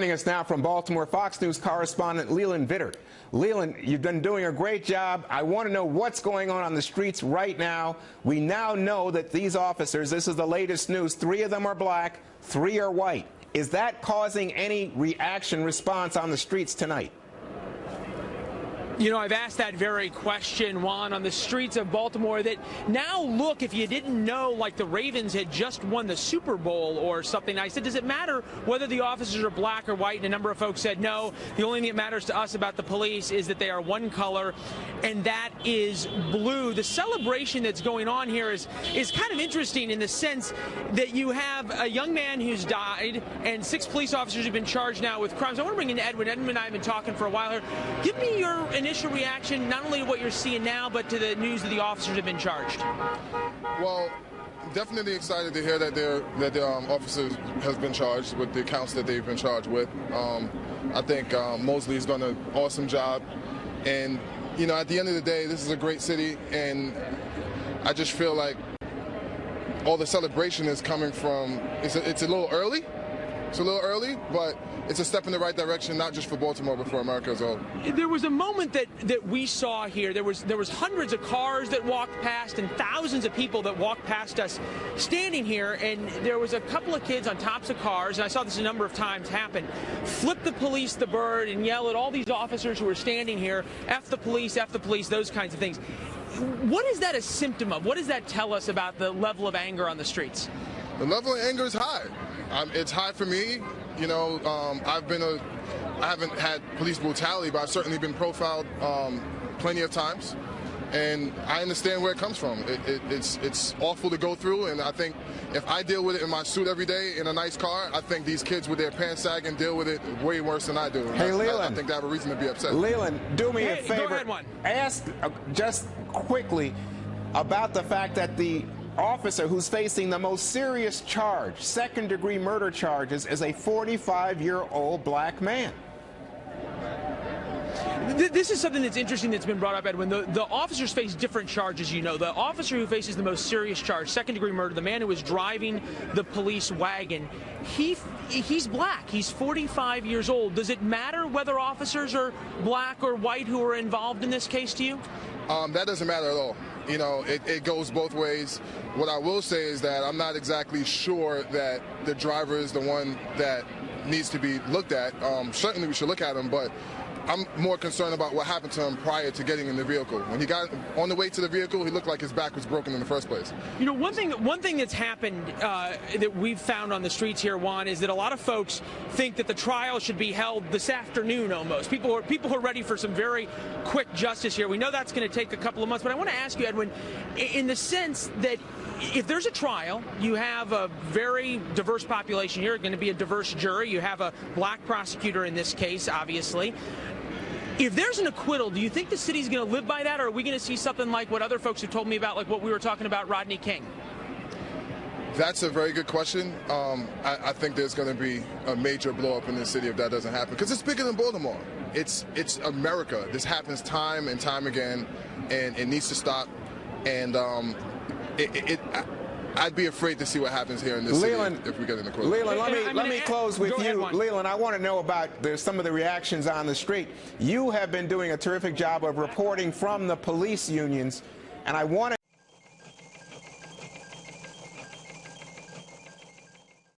Joining us now from Baltimore, Fox News correspondent Leland Vittert. Leland, you've been doing a great job. I want to know what's going on the streets right now. We now know that these officers, this is the latest news, 3 of them are black, 3 are white. Is that causing any reaction, response on the streets tonight? You know, I've asked that very question, Juan, on the streets of Baltimore that now look, if you didn't know, like the Ravens had just won the Super Bowl or something. I said, does it matter whether the officers are black or white? And a number of folks said no. The only thing that matters to us about the police is that they are one color, and that is blue. The celebration that's going on here is kind of interesting in the sense that you have a young man who's died and 6 police officers have been charged now with crimes. I want to bring in Edwin. Edwin and I have been talking for a while here. Give me your initial reaction, not only to what you're seeing now, but to the news that the officers have been charged. Well, definitely excited to hear that the officer has been charged with the counts that they've been charged with. I think Mosley's done an awesome job, and you know, at the end of the day, this is a great city, and I just feel like all the celebration is coming from. It's a little early. It's a little early, but it's a step in the right direction, not just for Baltimore, but for America as a whole. There was a moment that we saw here. There was hundreds of cars that walked past and thousands of people that walked past us standing here, and there was a couple of kids on tops of cars, and I saw this a number of times happen, flip the police the bird and yell at all these officers who are standing here, F the police, those kinds of things. What is that a symptom of? What does that tell us about the level of anger on the streets? The level of anger is high. It's high for me. You know, I haven't had police brutality, but I've certainly been profiled plenty of times, and I understand where it comes from. It's awful to go through, and I think if I deal with it in my suit every day in a nice car, I think these kids with their pants sagging deal with it way worse than I do. Hey, Leland. I think they have a reason to be upset. Leland, do me a Hey, favor. go ahead, Juan. Ask just quickly about the fact that the officer who's facing the most serious charge, second-degree murder charges, is a 45-year-old black man. This is something that's interesting that's been brought up, Edwin. The officers face different charges, you know. The officer who faces the most serious charge, second-degree murder, the man who was driving the police wagon, he's black. He's 45 years old. Does it matter whether officers are black or white who are involved in this case to you? That doesn't matter at all. You know, it goes both ways. What I will say is that I'm not exactly sure that the driver is the one that needs to be looked at. Certainly we should look at him, but I'm more concerned about what happened to him prior to getting in the vehicle. When he got on the way to the vehicle, he looked like his back was broken in the first place. You know, one thing that's happened that we've found on the streets here, Juan, is that a lot of folks think that the trial should be held this afternoon almost. People are ready for some very quick justice here. We know that's going to take a couple of months, but I want to ask you, Edwin, in the sense that if there's a trial, you have a very diverse population here, going to be a diverse jury. You have a black prosecutor in this case, obviously. If there's an acquittal, do you think the city's going to live by that, or are we going to see something like what other folks have told me about, like what we were talking about Rodney King? That's a very good question. I think there's going to be a major blow-up in this city if that doesn't happen, because it's bigger than Baltimore. It's America. This happens time and time again, and it needs to stop. And I'd be afraid to see what happens here in this city if we get an acquittal. Leland, let me close with you. Leland, I want to know about some of the reactions on the street. You have been doing a terrific job of reporting from the police unions, and I want to